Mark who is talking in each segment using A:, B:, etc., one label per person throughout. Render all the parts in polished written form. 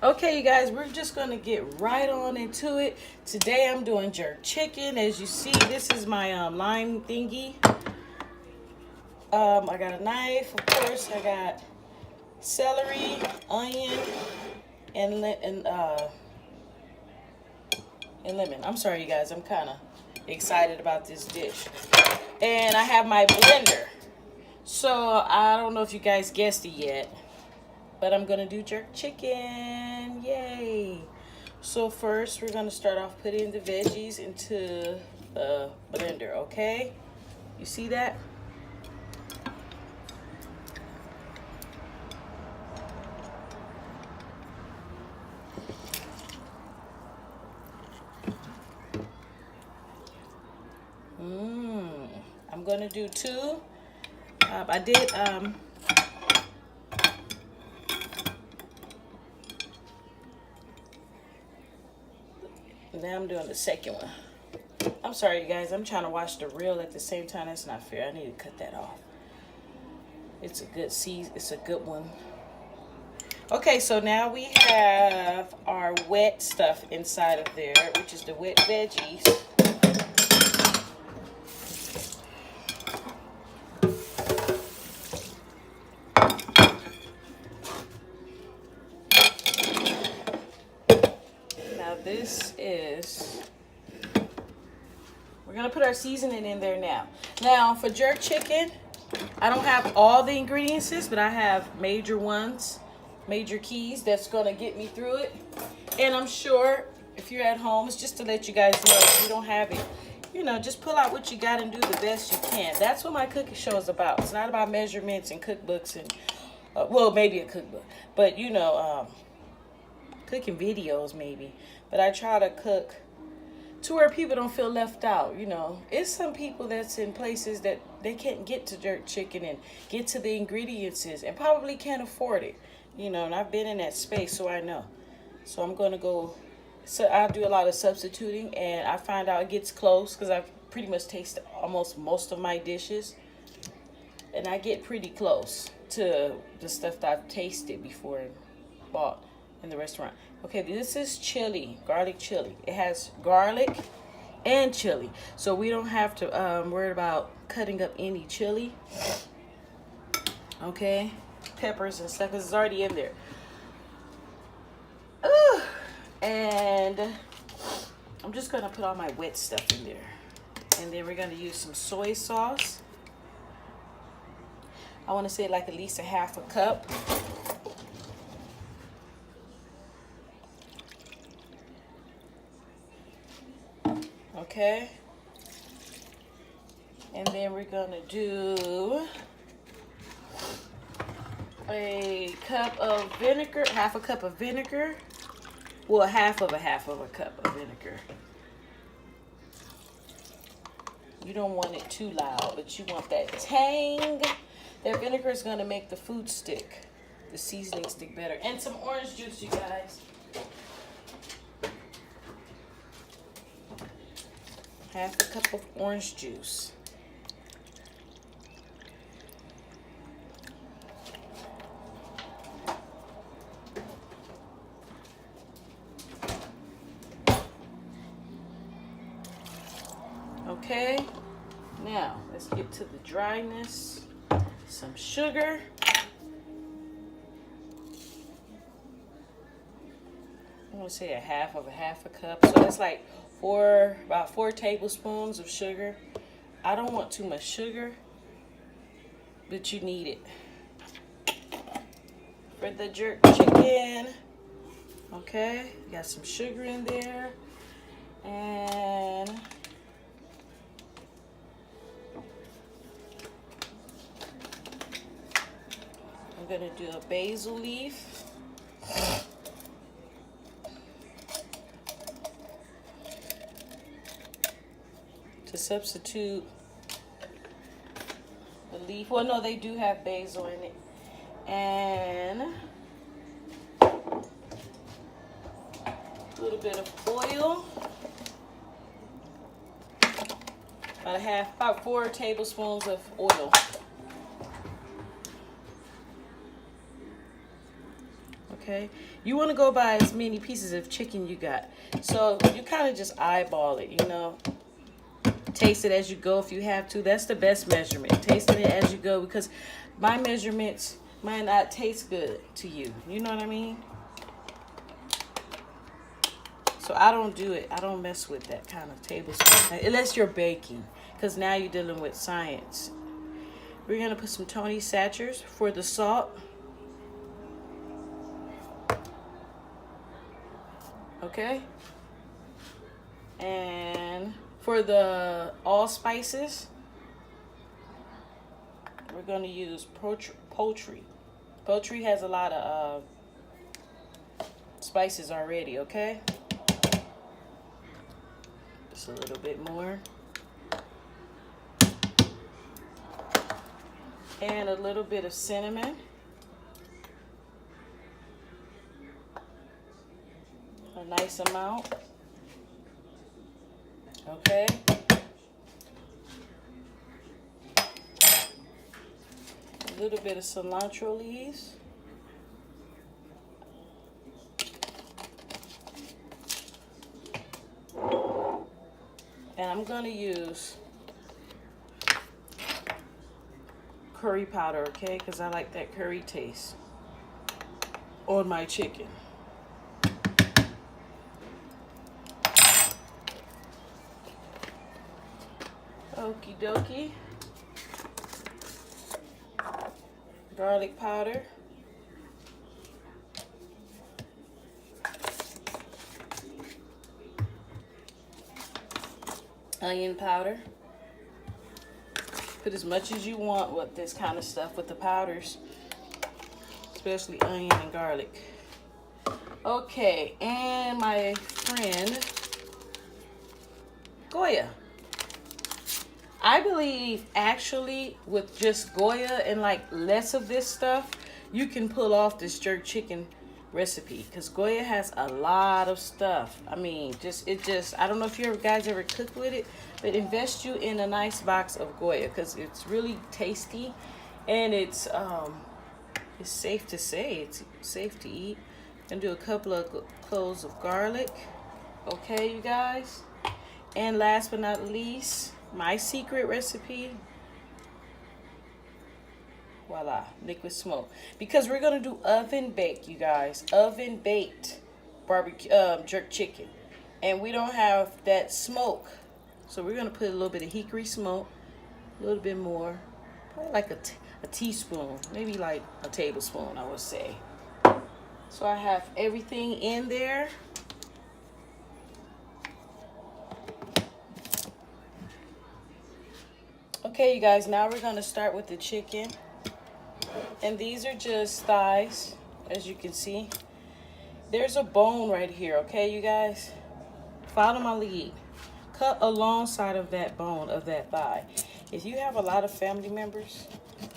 A: Okay, you guys, we're just gonna get right on into it. Today I'm doing jerk chicken. As you see, this is my lime thingy. I got a knife, of course. I got celery, onion, and lemon. I'm sorry, you guys. I'm kind of excited about this dish. And I have my blender. So I don't know if you guys guessed it yet, but I'm gonna do jerk chicken. Yay! So first we're gonna start off putting the veggies into the blender, okay? You see that? I'm gonna do two. I did now I'm doing the second one. I'm sorry, you guys. I'm trying to watch the reel at the same time. That's not fair. I need to cut that off. It's a good It's a good one. Okay, so now we have our wet stuff inside of there, which is the wet veggies. We're gonna put our seasoning in there now. Now for jerk chicken, I don't have all the ingredients, but I have major ones, major keys that's gonna get me through it. And I'm sure if you're at home, it's just to let you guys know if you don't have it, just pull out what you got and do the best you can. That's what my cooking show is about. It's not about measurements and cookbooks and, well, maybe a cookbook, but cooking videos maybe. But I try to cook to where people don't feel left out. It's some people that's in places that they can't get to jerk chicken and get to the ingredients and probably can't afford it. And I've been in that space, so I know. So I'm gonna go. So I do a lot of substituting, and I find out it gets close because I've pretty much tasted almost most of my dishes, and I get pretty close to the stuff that I've tasted before and bought in the restaurant. Okay, this is chili, garlic chili. It has garlic and chili, so we don't have to worry about cutting up any chili. Okay, peppers and stuff, because it's already in there. Ooh. And I'm just gonna put all my wet stuff in there, and then we're gonna use some soy sauce. I want to say like at least a half a cup. Okay, and then we're gonna do a cup of vinegar, half a cup of vinegar. Well, half of a cup of vinegar. You don't want it too loud, but you want that tang. That vinegar is gonna make the food stick, the seasoning stick better. And some orange juice, you guys. Half a cup of orange juice. Okay, now let's get to the dryness. Some sugar. I'm gonna say a half a cup. So that's like about 4 tablespoons of sugar. I don't want too much sugar, but you need it for the jerk chicken. Okay, got some sugar in there, and I'm gonna do a basil leaf. To substitute the leaf. Well, no, they do have basil in it. And a little bit of oil. About 4 tablespoons of oil. okay? You want to go by as many pieces of chicken you got. So you kind of just eyeball it, you know. Taste it as you go if you have to. That's the best measurement. Tasting it as you go, because my measurements might not taste good to you. You know what I mean? So I don't do it. I don't mess with that kind of tablespoon unless you're baking, because now you're dealing with science. We're going to put some Tony Satchers for the salt. Okay? And for the allspices, we're going to use poultry. Poultry has a lot of spices already, okay? Just a little bit more. And a little bit of cinnamon. A nice amount. Okay. A little bit of cilantro leaves. And I'm going to use curry powder, okay? Because I like that curry taste on my chicken. Okie dokie. Garlic powder. Onion powder. Put as much as you want with this kind of stuff with the powders, especially onion and garlic. Okay, and my friend Goya. I believe actually with just Goya and like less of this stuff, you can pull off this jerk chicken recipe, because Goya has a lot of stuff. I mean, I don't know if you guys ever cooked with it, but invest you in a nice box of Goya, because it's really tasty, and it's safe to say, it's safe to eat. And do a couple of cloves of garlic, okay, you guys. And last but not least, my secret recipe. Voila, liquid smoke. Because we're gonna do oven bake, you guys. Oven baked barbecue jerk chicken, and we don't have that smoke, so we're gonna put a little bit of hickory smoke, a little bit more, probably like a teaspoon, maybe like a tablespoon, I would say. So I have everything in there. Okay, you guys, now we're gonna start with the chicken. And these are just thighs, as you can see. There's a bone right here, okay, you guys? Follow my lead. Cut alongside of that bone of that thigh. If you have a lot of family members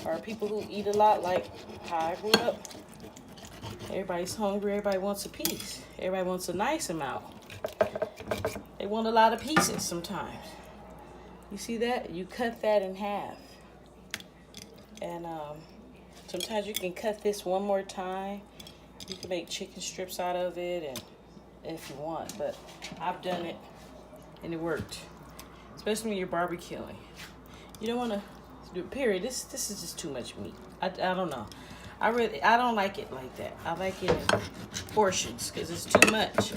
A: or people who eat a lot, like how I grew up, everybody's hungry, everybody wants a piece. Everybody wants a nice amount. They want a lot of pieces sometimes. You see that? You cut that in half. And sometimes you can cut this one more time. You can make chicken strips out of it, and if you want, but I've done it and it worked. Especially when you're barbecuing. You don't want to do it, period. This is just too much meat. I don't know. I don't like it like that. I like it in portions because it's too much.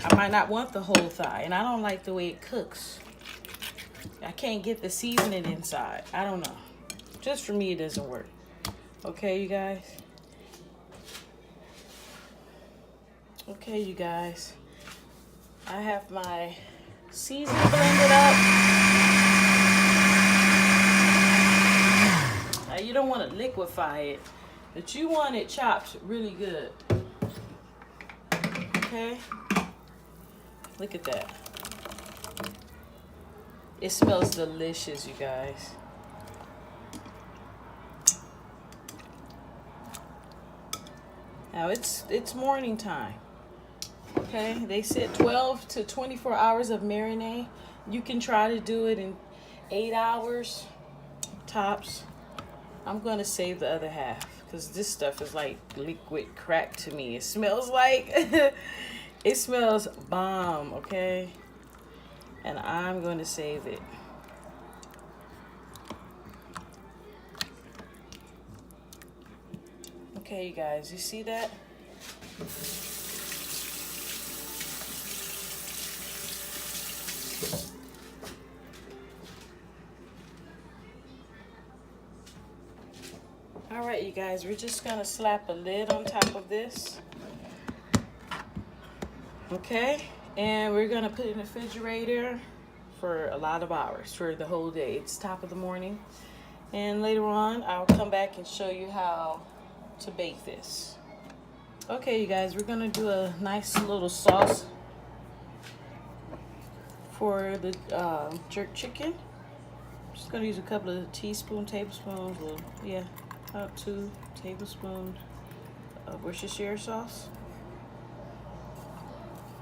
A: I might not want the whole thigh, and I don't like the way it cooks. I can't get the seasoning inside. I don't know. Just for me, it doesn't work. Okay, you guys? Okay, you guys. I have my seasoning blended up. Now, you don't want to liquefy it, but you want it chopped really good. Okay? Look at that. It smells delicious, you guys. Now it's morning time. Okay, they said 12 to 24 hours of marinade. You can try to do it in 8 hours tops. I'm gonna save the other half. because this stuff is like liquid crack to me. It smells like, it smells bomb, okay? And I'm going to save it. Okay, you guys, you see that? All right, you guys, we're just gonna slap a lid on top of this. Okay, and we're gonna put it in the refrigerator for a lot of hours, for the whole day. It's top of the morning. And later on, I'll come back and show you how to bake this. Okay, you guys, we're gonna do a nice little sauce for the jerk chicken. I'm just gonna use a couple of tablespoons, well, yeah, about 2 tablespoons of Worcestershire sauce.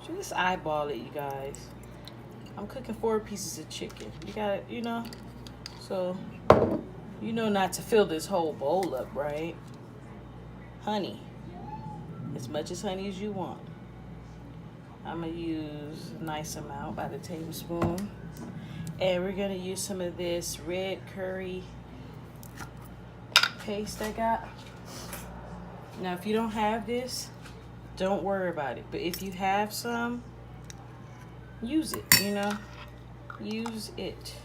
A: Just eyeball it, you guys. I'm cooking 4 pieces of chicken. You got it, you know? So, you know not to fill this whole bowl up, right? Honey. As much as honey as you want. I'm going to use a nice amount, by the tablespoon. And we're going to use some of this red curry paste I got. Now, if you don't have this, don't worry about it. But if you have some, use it, you know? Use it.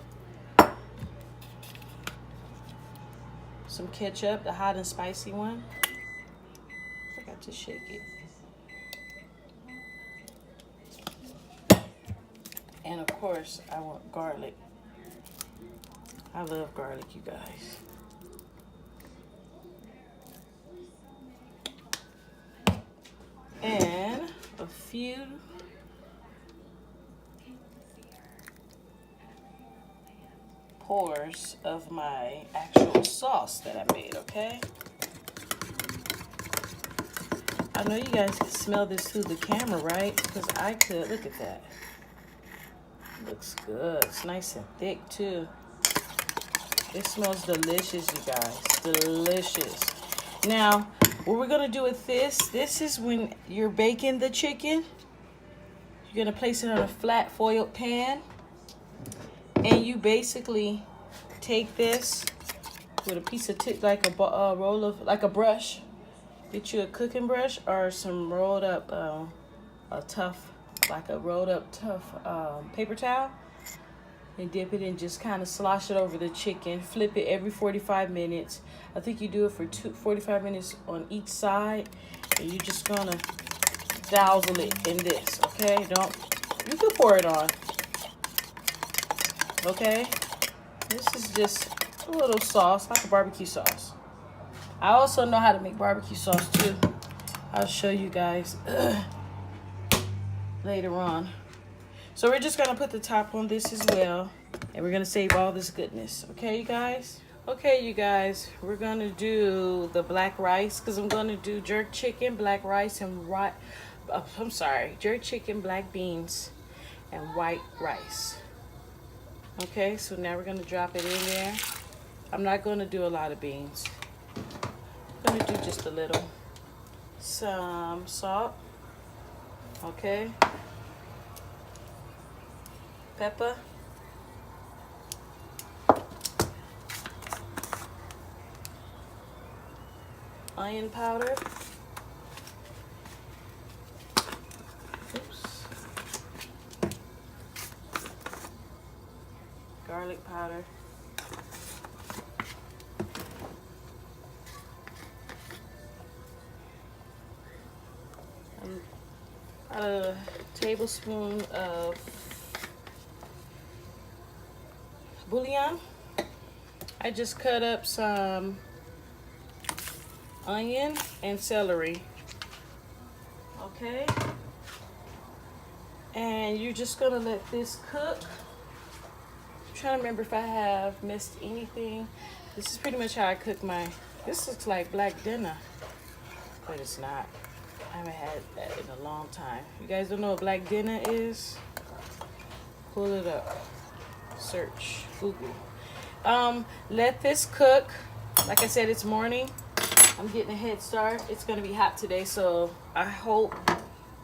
A: Some ketchup, the hot and spicy one. I forgot to shake it. And of course, I want garlic. I love garlic, you guys. And a few pours of my actual sauce that I made, okay? I know you guys can smell this through the camera, right? Because I could. Look at that. Looks good. It's nice and thick, too. It smells delicious, you guys. Delicious. Now, what we're going to do with this is when you're baking the chicken, you're going to place it on a flat foiled pan. And you basically take this with a piece of like a roll of, like a brush. Get you a cooking brush or some rolled up, like a rolled up tough paper towel. And dip it and just kind of slosh it over the chicken. Flip it every 45 minutes. I think you do it for 45 minutes on each side. And you're just gonna dazzle it in this, okay? You can pour it on. Okay? This is just a little sauce, like a barbecue sauce. I also know how to make barbecue sauce too. I'll show you guys later on. So we're just gonna put the top on this as well, and we're gonna save all this goodness. Okay, you guys? Okay, you guys, we're gonna do the black rice because I'm gonna do jerk chicken, black rice, and jerk chicken, black beans, and white rice. Okay, so now we're gonna drop it in there. I'm not gonna do a lot of beans. I'm gonna do just a little. Some salt. Okay. Pepper. Onion powder. Oops. Garlic powder. A tablespoon of bouillon. I just cut up some onion and celery. Okay. And you're just gonna let this cook. I'm trying to remember if I have missed anything. This is pretty much how I cook this looks like black dinner, but it's not. I haven't had that in a long time. You guys don't know what black dinner is? Pull it up. Search. Google. Let this cook. Like I said, it's morning. I'm getting a head start. It's gonna be hot today, so I hope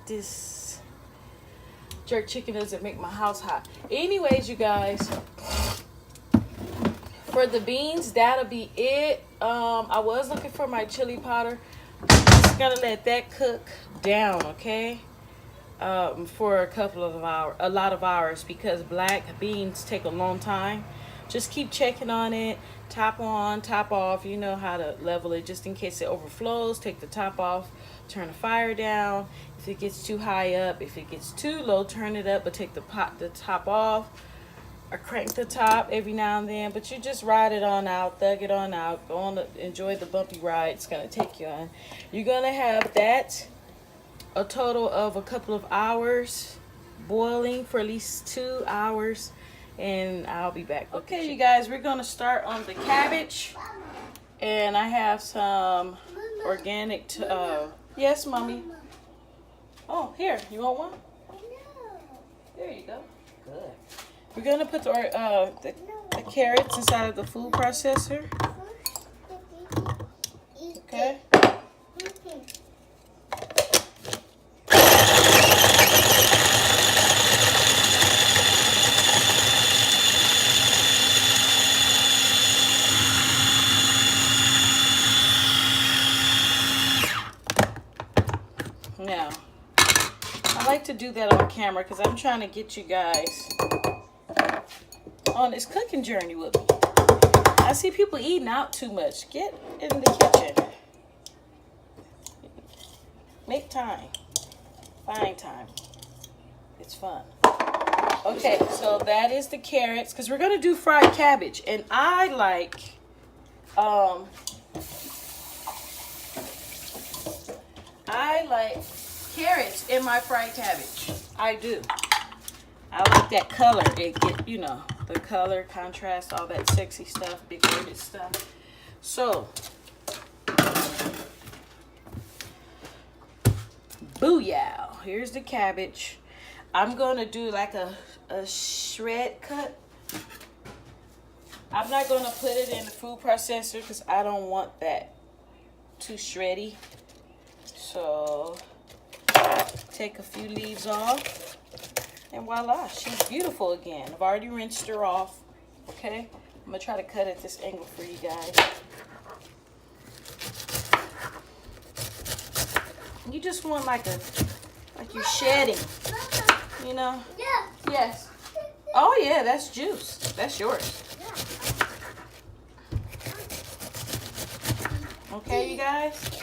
A: this jerk chicken doesn't make my house hot. Anyways, you guys, for the beans, that'll be it. I was looking for my chili powder. I'm just gonna let that cook down, okay? For a lot of hours, because black beans take a long time. Just keep checking on it, top on, top off. You know how to level it just in case it overflows. Take the top off, turn the fire down. If it gets too high up, if it gets too low, turn it up, but take the top off, or crank the top every now and then. But you just ride it on out, thug it on out, go on, enjoy the bumpy ride it's gonna take you on. You're gonna have that a total of a couple of hours boiling for at least 2 hours, and I'll be back. Okay, you guys, we're gonna start on the cabbage, and I have some organic. Yes, mommy. Oh, here, you want one? There you go. Good. We're gonna put the carrots inside of the food processor. Okay. Now, I like to do that on camera because I'm trying to get you guys on this cooking journey with me. I see people eating out too much. Get in the kitchen. Make time. Find time. It's fun. Okay, so that is the carrots, because we're going to do fried cabbage. And I like carrots in my fried cabbage. I do. I like that color. It get, you know, the color, contrast, all that sexy stuff, big worded stuff. So, booyah. Here's the cabbage. I'm going to do like a shred cut. I'm not going to put it in the food processor because I don't want that too shreddy. So, take a few leaves off, and voila, she's beautiful again. I've already rinsed her off. Okay, I'm gonna try to cut at this angle for you guys. You just want like you're shedding, you know? Yeah. Yes. Oh yeah, that's juice. That's yours. Okay, you guys.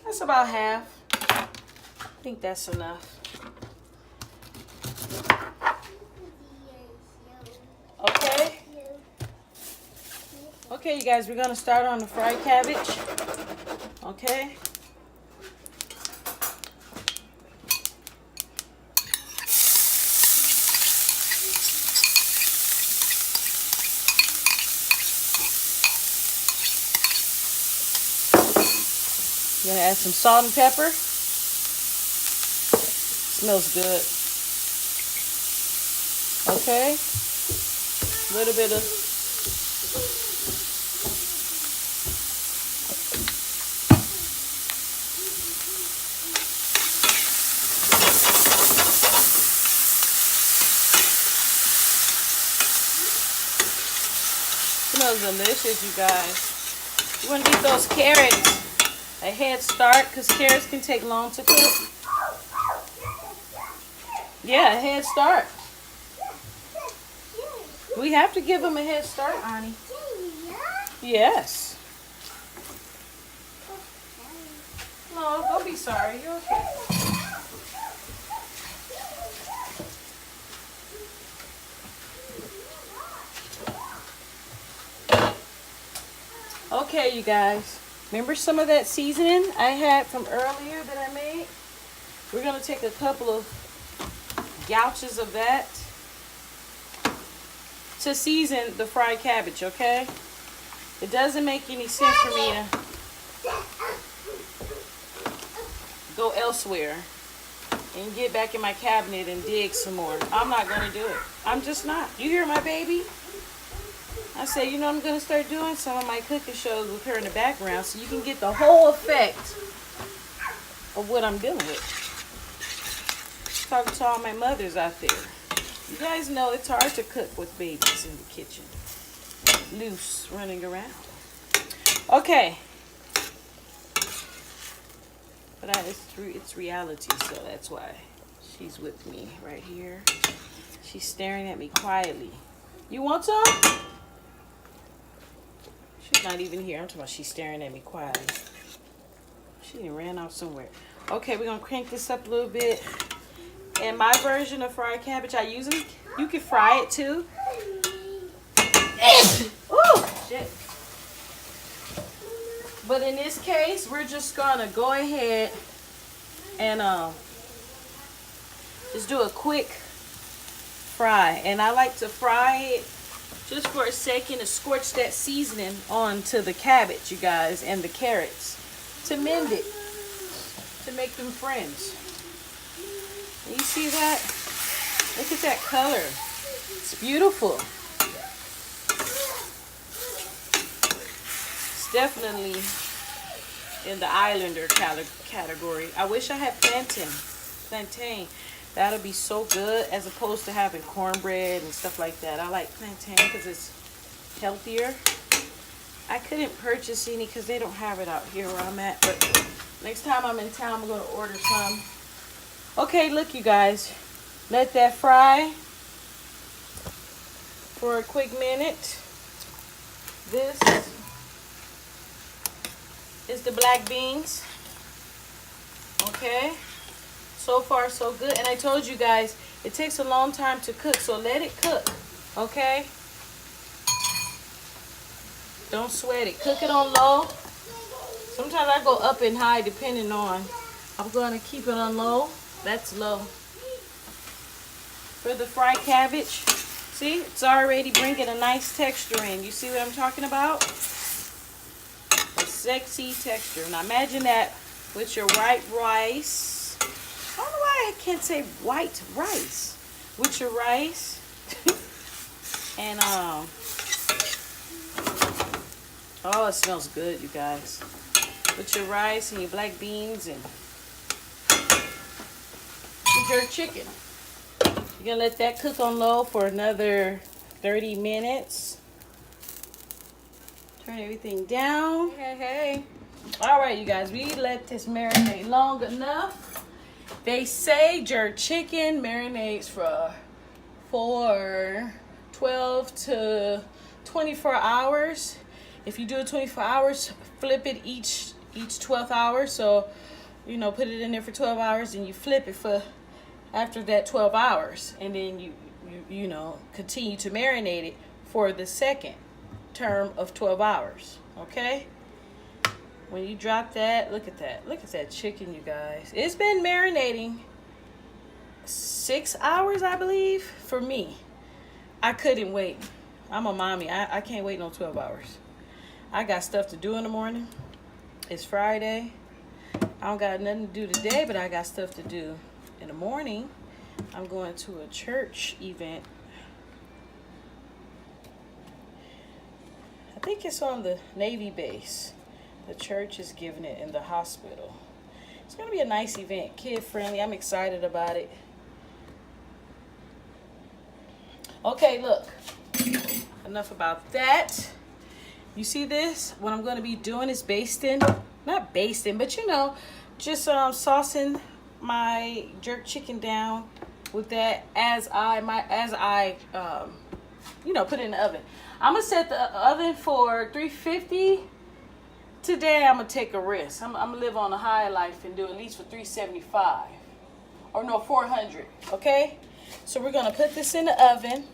A: That's about half. I think that's enough. Okay. Okay, you guys, we're gonna start on the fried cabbage. Okay. I'm gonna add some salt and pepper. Smells good. Okay. A little bit of smells delicious, you guys. You want to give those carrots a head start, because carrots can take long to cook. Yeah, a head start. We have to give them a head start, Ani. Yes. No, don't be sorry. You're okay. Okay, you guys. Remember some of that seasoning I had from earlier that I made? We're going to take a couple of gouges of that to season the fried cabbage, okay? It doesn't make any sense for me to go elsewhere and get back in my cabinet and dig some more. I'm not gonna do it. I'm just not. You hear my baby? I say, you know, I'm gonna start doing some of my cooking shows with her in the background so you can get the whole effect of what I'm dealing with. Talking to all my mothers out there. You guys know it's hard to cook with babies in the kitchen. Loose, running around. Okay. But it's reality, so that's why she's with me right here. She's staring at me quietly. You want some? She's not even here. I'm talking about she's staring at me quietly. She done ran off somewhere. Okay, we're going to crank this up a little bit. And my version of fried cabbage, I use them. You can fry it too. Oh, shit. But in this case, we're just going to go ahead and just do a quick fry. And I like to fry it just for a second to scorch that seasoning onto the cabbage, you guys, and the carrots. To mend it. To make them friends. You see that? Look at that color. It's beautiful. It's definitely in the Islander category. I wish I had plantain. That'll be so good as opposed to having cornbread and stuff like that. I like plantain because it's healthier. I couldn't purchase any because they don't have it out here where I'm at. But next time I'm in town, I'm going to order some. Okay, look, you guys. Let that fry for a quick minute. This is the black beans. Okay. So far, so good. And I told you guys, it takes a long time to cook, so let it cook. Okay? Don't sweat it. Cook it on low. Sometimes I go up and high depending on. I'm going to keep it on low. That's low. For the fried cabbage, see, it's already bringing a nice texture in. You see what I'm talking about? A sexy texture. Now imagine that with your white rice. I don't know why I can't say white rice. With your rice. And, oh, it smells good, you guys. With your rice and your black beans and jerk chicken. You're gonna let that cook on low for another 30 minutes. Turn everything down. Hey. All right, you guys, we let this marinate long enough. They say jerk chicken marinades for 12 to 24 hours. If you do it 24 hours, flip it each 12th hour. So, you know, put it in there for 12 hours and you flip it for after that 12 hours, and then you know, continue to marinate it for the second term of 12 hours. Okay, when you drop that, look at that chicken, you guys. It's been marinating 6 hours, I believe. For me, I couldn't wait. I'm a mommy. I can't wait no 12 hours. I got stuff to do in the morning. It's Friday. I don't got nothing to do today, but I got stuff to do in the morning. I'm going to a church event. I think it's on the Navy base. The church is giving it in the hospital. It's going to be a nice event, kid friendly. I'm excited about it. Okay, look. Enough about that. You see this? What I'm going to be doing is basting. Not basting, but you know, just saucing my jerk chicken down with that as I you know, put it in the oven. I'm gonna set the oven for 350. Today I'm gonna take a risk. I'm gonna live on a high life and do at least for 375 or no, 400. Okay, so we're gonna put this in the oven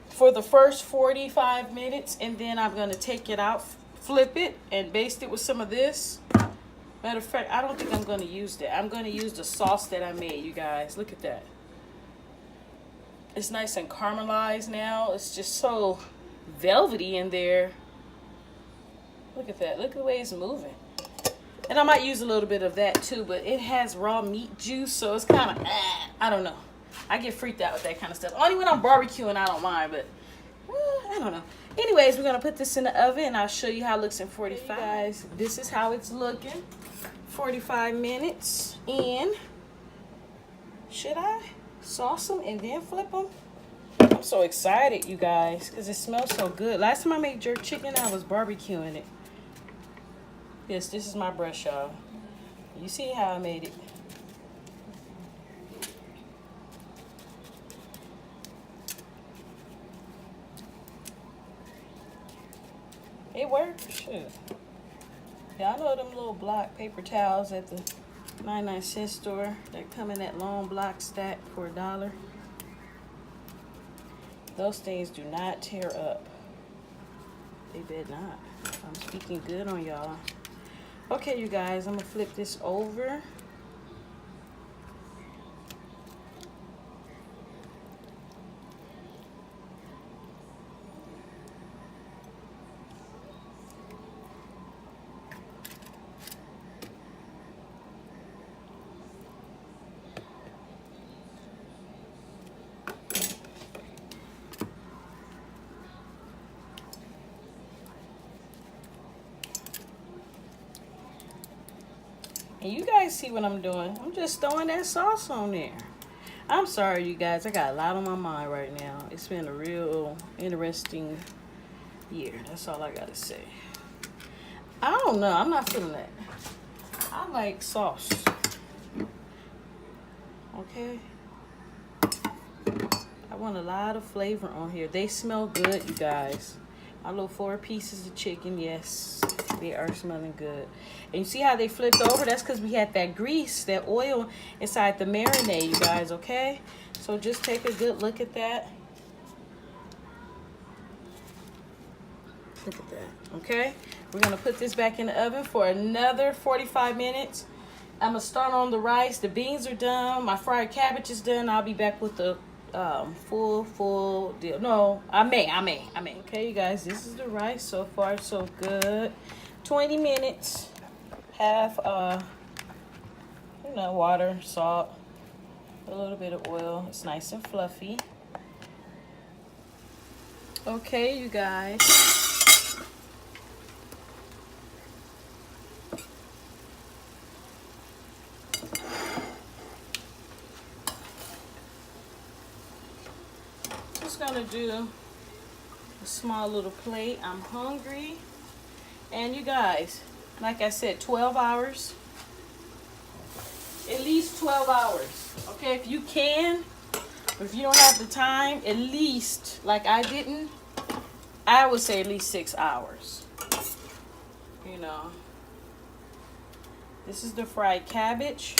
A: for the first 45 minutes, and then I'm gonna take it out, flip it, and baste it with some of this. Matter of fact, I don't think I'm going to use that. I'm going to use the sauce that I made, you guys. Look at that. It's nice and caramelized now. It's just so velvety in there. Look at that. Look at the way it's moving. And I might use a little bit of that too, but it has raw meat juice, so it's kind of, I don't know. I get freaked out with that kind of stuff. Only when I'm barbecuing, I don't mind, but I don't know. Anyways, we're going to put this in the oven, and I'll show you how it looks in 45. Okay, guys, this is how it's looking. 45 minutes in. Should I sauce them and then flip them? I'm so excited, you guys, because it smells so good. Last time I made jerk chicken, I was barbecuing it. Yes, this is my brush, y'all. You see how I made it. It works. Shoot. Yeah, I know them little block paper towels at the 99-cent store that come in that long block stack for $1. Those things do not tear up. They bet not. I'm speaking good on y'all. Okay, you guys, I'm gonna flip this over. And you guys see what I'm doing. I'm just throwing that sauce on there. I'm sorry, you guys. I got a lot on my mind right now. It's been a real interesting year. That's all I got to say. I don't know. I'm not feeling that. I like sauce. Okay? I want a lot of flavor on here. They smell good, you guys. My little 4 pieces of chicken, yes. They are smelling good. And you see how they flipped over? That's because we had that grease, that oil inside the marinade, you guys, okay? So just take a good look at that. Look at that, okay? We're going to put this back in the oven for another 45 minutes. I'm going to start on the rice. The beans are done. My fried cabbage is done. I'll be back with the full deal. No, I may. Okay, you guys, this is the rice. So far, so good. 20 minutes. Half, water, salt, a little bit of oil. It's nice and fluffy. Okay, you guys. Just gonna do a small little plate. I'm hungry. And you guys, like I said, 12 hours. At least 12 hours. Okay, if you can, if you don't have the time, at least, like I didn't, I would say at least 6 hours. You know. This is the fried cabbage.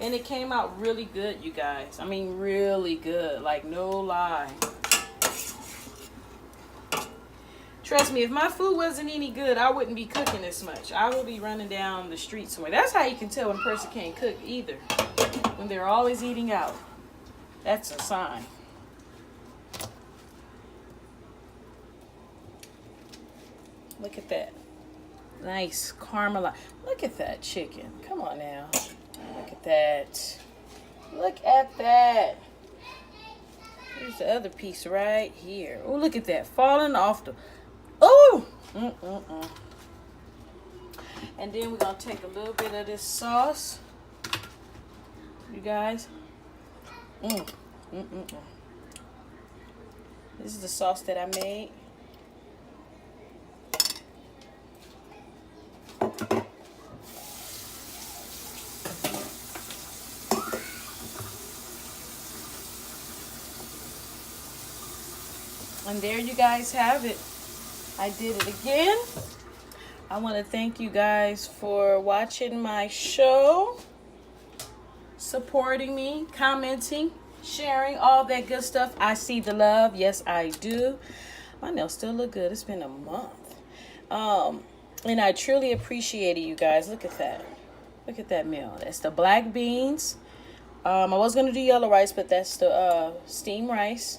A: And it came out really good, you guys. I mean, really good. Like, no lie. Trust me, if my food wasn't any good, I wouldn't be cooking this much. I would be running down the street somewhere. That's how you can tell when a person can't cook either. When they're always eating out. That's a sign. Look at that. Nice caramel. Look at that chicken. Come on now. Look at that. Look at that. Here's the other piece right here. Oh, look at that. Falling off the... Oh! And then we're going to take a little bit of this sauce. You guys. This is the sauce that I made. And there you guys have it. I did it again. I want to thank you guys for watching my show, supporting me, commenting, sharing, all that good stuff. I see the love. Yes, I do. My nails still look good. It's been a month. And I truly appreciate it, you guys. Look at that. Look at that meal. That's the black beans. I was going to do yellow rice, but that's the steamed rice.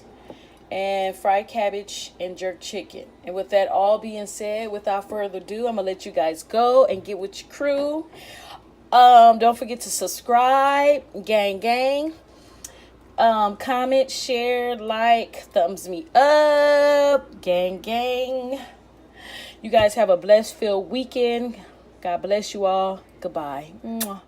A: and fried cabbage and jerk chicken. And with that all being said, without further ado, I'm gonna let you guys go and get with your crew. Don't forget to subscribe, gang. Comment, share, like, thumbs me up, gang. You guys have a blessed filled weekend. God bless you all. Goodbye. Mwah.